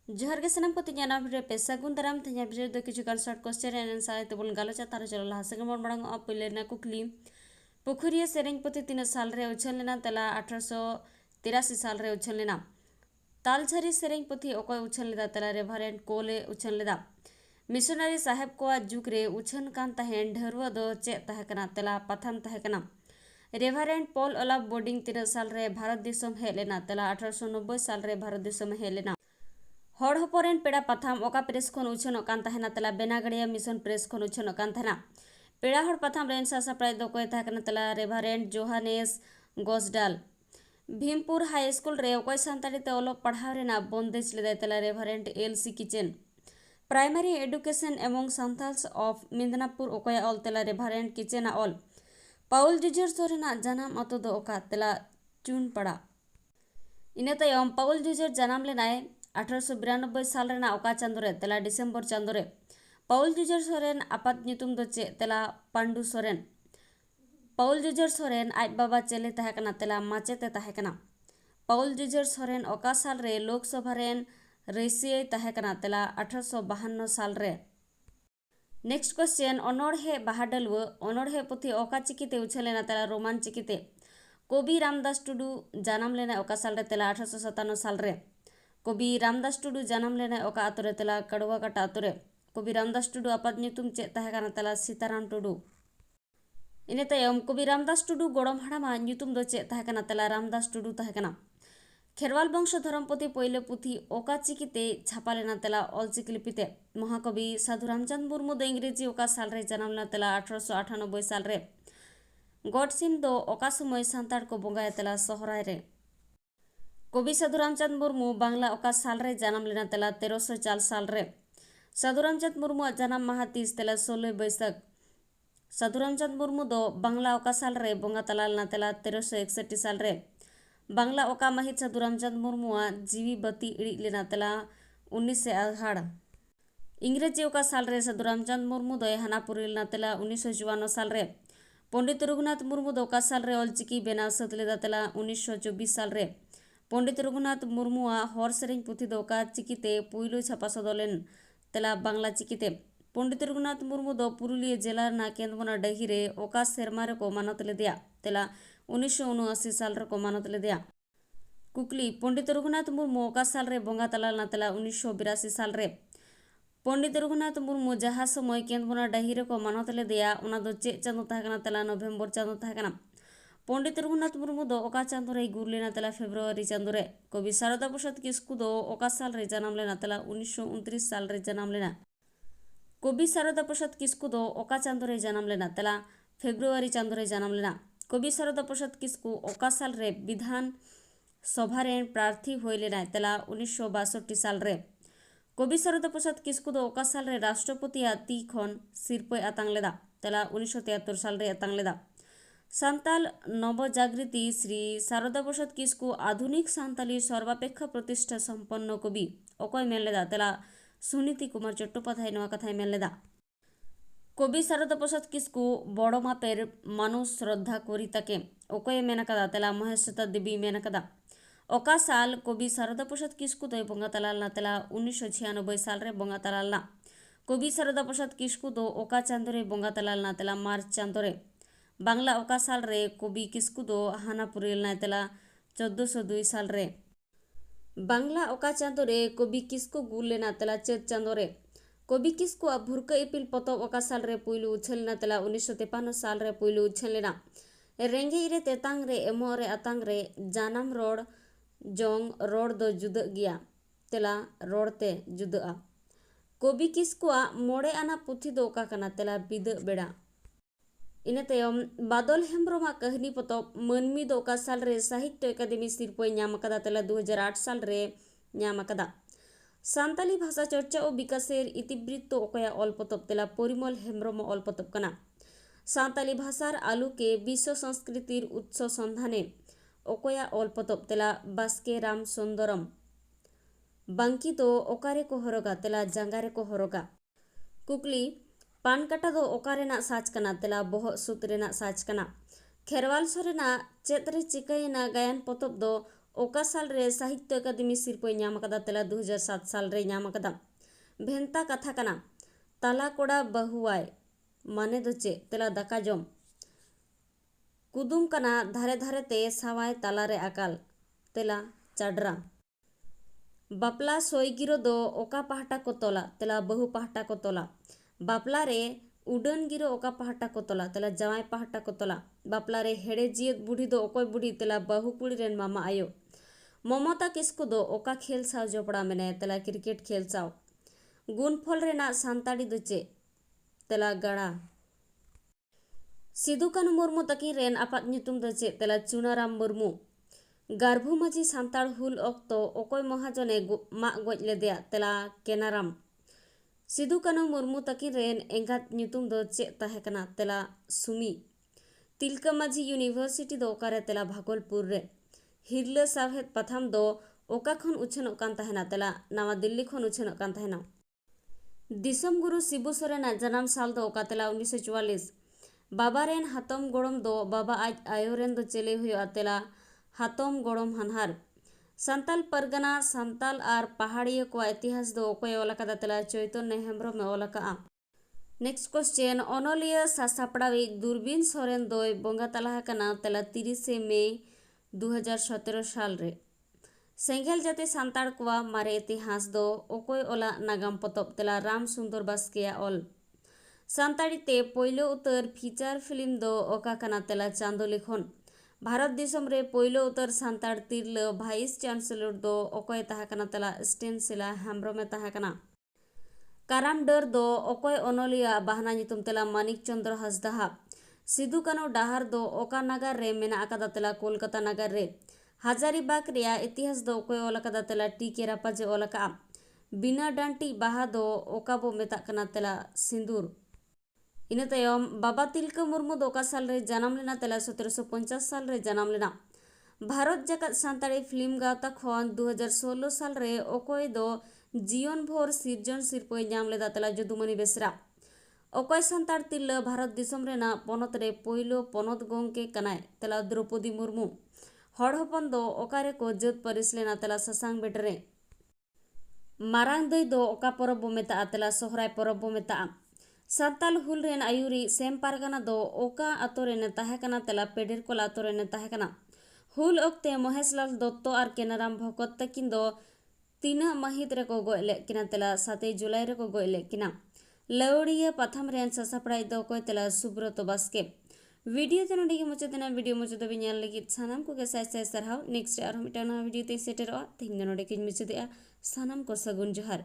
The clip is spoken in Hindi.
जोहार गे सानाम को तिना भिडियो पे सागुन दाराम तिना भिडियो दो किछुगान शॉर्ट क्वेश्चन एंड आंसर तेबुल गालोचा तार चलो लहा सेगन बन बड़ांग पहले कुकली पुखुरिया सेरेंग पुथि तीन साल रे उछल लेना तला 1883 साल रे उछल लेना तालझारी सेरेंग पुथि ओकय उछल लेदा तला रेभारेंट कोले उछल लेदा मिशनरी साहेब को जुग रे उछन कान तहेन ढरुआ दो चे तहकना तला पथान तहकना रेभारेंट पॉल ओलाफ बोर्डिंग 3 साल रे भारत दिसम हे लेना तला 1890 साल रे भारत दिसम हे लेना हड़ हपरेन पेड़ा पथाम ओका प्रेस खन उछनों कान तहना तला बेनागड़िया मिशन प्रेस खन उछनों कान तहना पेड़ा हड़ पथाम रेन सासापड़ाई दो कोय तहकना तला रेभारेंट जोहानेस गोसडाल भीमपुर हाई स्कूल रे ओकय सांताली ते ओलो पढ़ाव रेना बंदेज लेदाय तला reverend L C Kitchin primary education among Santhals of Midnapur ओकय ऑल तला रेभारेंट किचेना ऑल पाउल जुजर सोरेना जनाम अतो दो ओका तला चुनपड़ा इने तायम पाउल जुजर जनाम लेनाय 1892 साल रेना ओका चांदो रे तला डिसेंबर चांदो रे पाउल जुजर सोरेन आपात नितुम दो चे तला पांडु सोरेन पाउल जुजर सोरेन आज बाबा चेले तहकना तला माचेते तहकना पाउल जुजर सोरेन ओका साल रे लोकसभा रेन रेसिये तहकना तला 1852 साल रे नेक्स्ट क्वेश्चन अनोढ़े बाहाडलव अनोढ़े पुथि ओका चिकिते उछलेना तला रोमान चिकिते कवि रामदास टुडू जन्म लेना ओका साल रे तला 1857 साल रे कवि रामदास टुडू जन्म लेना ओका आतुरे तला कड़वा काटा आतुरे कवि रामदास टुडू आपात नितुम चे तहकना तला सीताराम टुडू इने तायम कवि रामदास टुडू गोड़म हाड़ामा नितुम दो चे तहकना तला रामदास टुडू तहकना खेरवाल वंश धर्मपुथि पहले पुथि ओका चिकिते छापा लेना तला ऑलचिकी लिपिते महाकवि साधु रामचंद्र मुर्मू दो इंग्रेजी ओका साल रे जन्म लेना तला 1898 साल रे गॉडसिम दो ओका समय सांताड़ को बोंगाया तला सोहराय रे कवि साधु रामचंद्र मुर्मू बांग्ला ओका साल रे जन्म लेना तला 1304 साल रे साधु रामचंद्र मुर्मू जन्म माह 30 तला 16 बैसाख साधु रामचंद्र मुर्मू दो बांग्ला ओका साल रे बोंगा तला लेना तला 1361 साल रे बांग्ला ओका महित साधु रामचंद्र मुर्मू जीवी बत्ती इड़ी लेना तला 19 से आघाड़ इंग्रेजी ओका साल रे साधु रामचंद्र मुर्मू दो हानापुरी लेना तला 1954 साल रे पंडित रघुनाथ मुर्मू दो ओका साल रे ऑलचिकी बेनाव सत लेदा तला 1924 साल रे पंडित रघुनाथ मुर्मू हर सेरेंग पुथि दो ओका चिकिते पुइलु छापा सदोलेन तला बांग्ला चिकिते पंडित रघुनाथ मुर्मू दो पुरुलिया जिला ना केंद्रबना डही रे ओका सेरमा रे को मानत लेदिया तला 1979 साल रे को मानत लेदिया कुकली पंडित रघुनाथ मुर्मू ओका साल रे बोंगा तला ना तला 1982 साल रे पंडित रघुनाथ मुर्मू जहाँ समय केंद्रबना डही रे को मानत लेदिया उना दो चे चांदो तहकना तला नवंबर चांदो तहकना पंडित रघुनाथ मुर्मू दो ओका चांदो रे गुर लेना तला फेब्रुआरी चांदो रे कवि शारदा प्रसाद किस्कू दो ओका साल रे जन्म लेना तला 1929 साल रे जन्म लेना कवि शारदा प्रसाद किस्कू दो ओका चांदो रे जन्म लेना तला फेब्रुआरी चांदो रे जन्म लेना कवि शारदा प्रसाद किस्कू ओका साल रे विधान सभा रे प्रार्थी होय लेना तला 1962 साल रे कवि शारदा प्रसाद किस्कू दो ओका साल रे राष्ट्रपति ती खन सिरपय आतांग लेदा तला 1973 साल रे आतांग लेदा सांताल नवजागृति श्री शारदा प्रसाद किस्कू आधुनिक सांताली सर्वापेक्षा प्रतिष्ठा संपन्न कवि ओकय मेन लेदा तला सुनीति कुमार चट्टोपाध्याय नवा कथाय मेन लेदा कवि शारदा प्रसाद किस्कू बड़ मापेर मानुष श्रद्धा करी ताके ओकय मेन कदा तला महेश्वता देवी मेन कदा ओका साल कवि शारदा प्रसाद किस्कू दो बोंगा तलाल ना तला 1996 साल रे बोंगा तलाल ना कवि शारदा प्रसाद किस्कू दो ओका चांदो रे बोंगा तलाल ना तला मार्च चांदो रे बांग्ला ओका साल रे कवि किस्कू दो हानापुरी ना तला 1402 साल रे बांग्ला ओका चांदो रे कवि किस्कू गुल लेना तला चेत चांदो रे कवि किस्कू भुरका इपिल पतब ओका साल रे पुइलु उछल ना तला 1953 साल रे पुइलु उछल लेना रेंगे रे तेतांग रे एमो रे अतांग रे जानम रोड जोंग रोड दो जुदा गिया तला रोडते जुदा कवि किस्कू मोड़े आना पुथि दो ओका कना तला बिद बेड़ा इने तायम बादल हेम्ब्रोमा कहनी पतब मनमी दो ओका साल रे साहित्य अकादमी सिरपय ᱧᱟᱢ कदा तला 2008 साल रे ᱧᱟᱢ कदा सांताली भाषा चर्चा और विकासेर इतिवृत्त ओकया ऑल पतब तला परिमल हेम्ब्रोम ऑल पतब कना सांताली भाषार आलू के विश्व संस्कृतिर उत्स संधाने ओकया ऑल पतब तला बास्के राम सुंदरम बांकी तो ओकारे को हरोगा तला जांगारे को हरोगा कुकली पान काटा दो ओकारेना साच कना तला बोह सूत रेना साच कना खेरवाल सोरेना चेत रे चिकायना गायन पतब दो ओका साल रे साहित्य अकादमी सिरपय नाम अकादा तेला 2007 साल रे नाम अकादा भेंता कथा कना ताला कोड़ा बहुवाय माने दो चे तेला दाका जम कुदुम कना धारे धारे ते सावाय ताला रे अकाल तेला चाडरा बापला सोयगिरो दो ओका पहाटा को तोला तेला बहु पहाटा को तोला बापला रे उडन गिरो ओका पहाटा को तोला तेला जवाय पहाटा को तोला बापला रे हेड़े जियत बुढ़ी दो ओकोय बुढ़ी तेला बहु कुड़ी रेन मामा आयो ममता किस्कु दो ओका खेल साव जोपड़ा मेने तेला क्रिकेट खेल साव गुनफल रेना सांताड़ी दुचे तेला गड़ा सिदु कानु मुर्मू तकी रेन आपात ᱧᱩᱛᱩᱢ ᱫᱚ ᱪᱮᱫ तेला चुनाराम मुर्मू गार्भू माझी सांताड़ हुल ऑक्तो ओकोय महाजने माग गोज लेदेया तेला केनाराम सिदु कानु मुर्मू तकी रेन एंगात ᱧᱩᱛᱩᱢ ᱫᱚ ᱪᱮᱫ ताहे कना तेला सुमी तिलका माझी यूनिवर्सिटी दो ओकारे तेला भागलपुर रे हिरला सावहेद पथाम दो ओका खन उछनोग कान ताहेना तेला नवा दिल्ली खन उछनोग कान ताहेना दिसम गुरु शिबू सोरेना जन्म साल दो ओका तेला 1944 बाबा रेन हातम गोड़म दो बाबा आज आयो रेन दो चले हुआ तेला हातम गोड़म हनहार संताल परगना संताल आर पहाड़िया को इतिहास दो ओकोय ओलकादा तेला चैतन्य हेम्ब्रम में ओलका नेक्स्ट क्वेश्चन ओनोलिया सासापड़ावी दूरबीन सोरेन दोय बोंगा तलाह कना तेला 30 मई 2017 साल रे सेंगेल जाते सांताड़ कुआ मारे इतिहास दो ओकोय ओला नागाम पतब तेला राम सुंदर बास्केया ऑल सांताड़ी ते पोइलो उतर फीचर फिल्म दो ओका कना तेला चांदो लिखोन भारत दिसम रे पोइलो उतर सांताड़ तिरल वाइस चांसलर दो ओकोय ताहा कना तेला स्टेनसिला हेम्ब्रमे ताहा कना काराम डर दो ओकोय ओनोलिया बाहना नितुम तेला मानिक चंद्र हसदा सिदु कानु डाहार दो ओका नगर रे मेना अकादा तेला कोलकाता नगर रे हजारीबाग रिया इतिहास दो ओकोय ओलकादा तेला टी के रापाजे ओलका बिना डांटी बाहा दो ओका बो मेता कना तेला सिंदूर इन तयम बाबा तिलका मुर्मू दो ओका साल रे जन्म लेना तेला 1750 साल रे जन्म लेना भारत जगत सांताड़ी फिल्म गावता खन 2016 साल रे ओकोय दो जीवन भोर सिरजन सिरपय नाम लेदा तेला जदुमणि बेसरा ओकोय सांताड़ तिरला भारत दिसम रेना पोनत रे पोइलो पोनत गोंके कनाय तेला द्रौपदी मुर्मू हड़ हपन दो ओकारे को जत परिस लेना तेला ससांग बेटरे मारांग दई दो ओका परब बो मेता तेला सोहराय परब बो मेता सांताल हुल रेन आयुरी सेम पारगाना दो ओका आतो रेने ताहे कना तेला पेडेर कोला आतो रेने ताहे कना हुल ओक्ते महेशलाल दत्तो आर केनाराम भगत तकिन दो 3 महित रे को गोयले किना तेला 7 जुलाई रे को गोयले किना लवड़िया पथम रेन ससापड़ाई दो कोय तेला सुब्रत बास्के वीडियो ते नोडी के मुचेतना वीडियो मुचेद बि ᱧᱮᱞ ᱞᱟᱹᱜᱤᱫ ᱥᱟᱱᱟᱢ ᱠᱚᱜᱮ ᱥᱟᱭ ᱥᱟᱭ ᱥᱟᱨᱦᱟᱣ नेक्स्ट आरो मिटाना वीडियो ते सेटेरवा तेहिं नोडे किन मुचेदया ᱥᱟᱱᱟᱢ ᱠᱚ ᱥᱟᱹᱜᱩᱱ ᱡᱚᱦᱟᱨ।